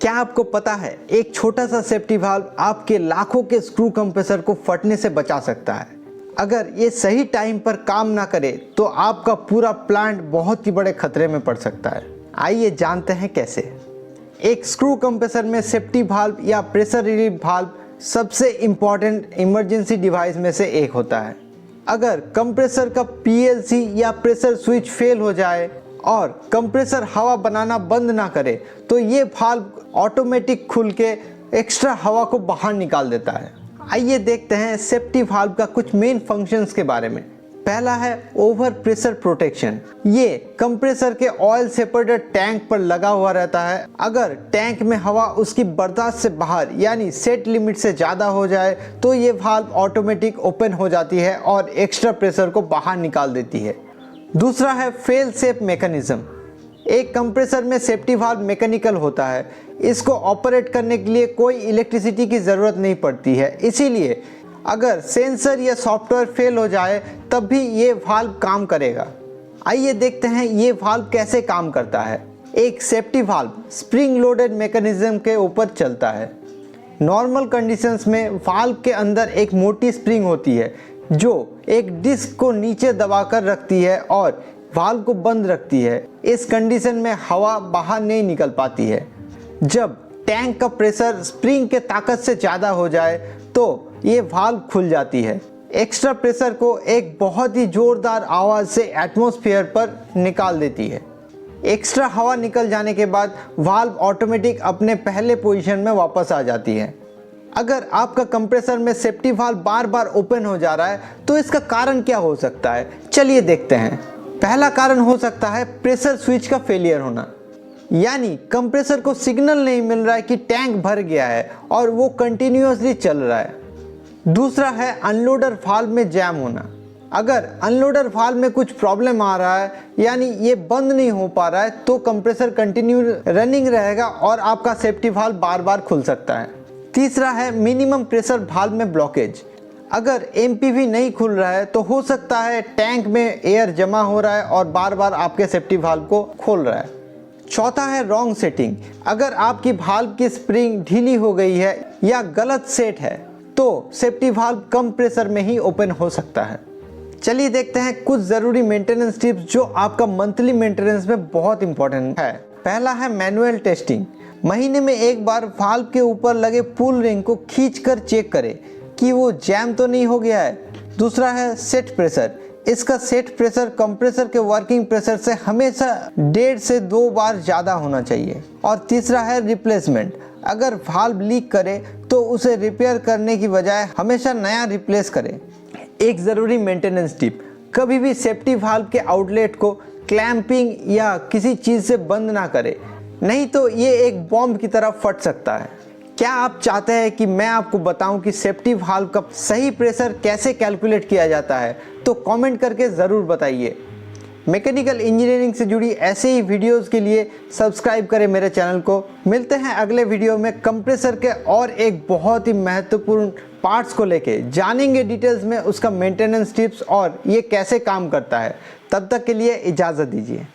क्या आपको पता है एक छोटा सा सेफ्टी वाल्व आपके लाखों के स्क्रू कंप्रेसर को फटने से बचा सकता है। अगर ये सही टाइम पर काम ना करे तो आपका पूरा प्लांट बहुत ही बड़े खतरे में पड़ सकता है। आइए जानते हैं कैसे। एक स्क्रू कंप्रेसर में सेफ्टी वाल्व या प्रेशर रिलीफ वाल्व सबसे इम्पॉर्टेंट इमरजेंसी डिवाइस में से एक होता है। अगर कंप्रेसर का पीएलसी या प्रेशर स्विच फेल हो जाए और कंप्रेसर हवा बनाना बंद ना करे तो ये वाल्व ऑटोमेटिक खुल के एक्स्ट्रा हवा को बाहर निकाल देता है। आइए देखते हैं सेफ्टी वाल्व का कुछ मेन फंक्शंस के बारे में। पहला है ओवर प्रेशर प्रोटेक्शन। ये कंप्रेसर के ऑयल सेपरेटर टैंक पर लगा हुआ रहता है। अगर टैंक में हवा उसकी बर्दाश्त से बाहर यानी सेट लिमिट से ज़्यादा हो जाए तो ये वाल्व ऑटोमेटिक ओपन हो जाती है और एक्स्ट्रा प्रेशर को बाहर निकाल देती है। दूसरा है फेल सेफ मैकेनिज्म। एक कंप्रेसर में सेफ्टी वाल्व मैकेनिकल होता है। इसको ऑपरेट करने के लिए कोई इलेक्ट्रिसिटी की ज़रूरत नहीं पड़ती है, इसीलिए अगर सेंसर या सॉफ्टवेयर फेल हो जाए तब भी ये वाल्व काम करेगा। आइए देखते हैं ये वाल्व कैसे काम करता है। एक safety valve spring loaded mechanism के ऊपर चलता है। नॉर्मल कंडीशंस में वाल्व के अंदर एक मोटी स्प्रिंग होती है जो एक डिस्क को नीचे दबाकर रखती है और वाल्व को बंद रखती है। इस कंडीशन में हवा बाहर नहीं निकल पाती है। जब टैंक का प्रेशर स्प्रिंग के ताकत से ज़्यादा हो जाए तो ये वाल्व खुल जाती है। एक्स्ट्रा प्रेशर को एक बहुत ही ज़ोरदार आवाज़ से एटमॉस्फेयर पर निकाल देती है। एक्स्ट्रा हवा निकल जाने के बाद वाल्व ऑटोमेटिक अपने पहले पोजीशन में वापस आ जाती है। अगर आपका कंप्रेसर में सेफ्टी वाल्व बार बार ओपन हो जा रहा है तो इसका कारण क्या हो सकता है, चलिए देखते हैं। पहला कारण हो सकता है प्रेशर स्विच का फेलियर होना, यानी कंप्रेसर को सिग्नल नहीं मिल रहा है कि टैंक भर गया है और वो कंटिन्यूअसली चल रहा है। दूसरा है अनलोडर वाल्व में जैम होना। अगर अनलोडर वाल्व में कुछ प्रॉब्लम आ रहा है यानी ये बंद नहीं हो पा रहा है तो कंप्रेसर कंटिन्यू रनिंग रहेगा और आपका सेफ्टी वाल्व बार बार खुल सकता है। तीसरा है मिनिमम प्रेशर वाल्व में ब्लॉकेज। अगर एमपीवी नहीं खुल रहा है तो हो सकता है टैंक में एयर जमा हो रहा है और बार बार आपके सेफ्टी वाल्व को खोल रहा है। चौथा है रॉन्ग सेटिंग। अगर आपकी वाल्व की स्प्रिंग ढीली हो गई है या गलत सेट है तो सेफ्टी वाल्व कम प्रेशर में ही ओपन हो सकता है। चलिए देखते हैं कुछ ज़रूरी मेंटेनेंस टिप्स जो आपका मंथली मेंटेनेंस में बहुत इंपॉर्टेंट है। पहला है मैनुअल टेस्टिंग। महीने में एक बार वाल्व के ऊपर लगे पुल रिंग को खींचकर चेक करें कि वो जैम तो नहीं हो गया है। दूसरा है सेट प्रेशर। इसका सेट प्रेशर कंप्रेसर के वर्किंग प्रेशर से हमेशा 1.5 से 2 बार ज़्यादा होना चाहिए। और तीसरा है रिप्लेसमेंट। अगर वाल्व लीक करे तो उसे रिपेयर करने की बजाय हमेशा नया रिप्लेस करें। एक ज़रूरी मेंटेनेंस टिप, कभी भी सेफ्टी वाल्व के आउटलेट को क्लैंपिंग या किसी चीज़ से बंद ना करें, नहीं तो ये एक बॉम्ब की तरह फट सकता है। क्या आप चाहते हैं कि मैं आपको बताऊं कि सेफ्टी वाल्व का सही प्रेशर कैसे कैलकुलेट किया जाता है? तो कमेंट करके ज़रूर बताइए। मैकेनिकल इंजीनियरिंग से जुड़ी ऐसे ही वीडियोस के लिए सब्सक्राइब करें मेरे चैनल को। मिलते हैं अगले वीडियो में कंप्रेसर के और एक बहुत ही महत्वपूर्ण पार्ट्स को लेके। जानेंगे डिटेल्स में उसका मेंटेनेंस टिप्स और ये कैसे काम करता है। तब तक के लिए इजाज़त दीजिए।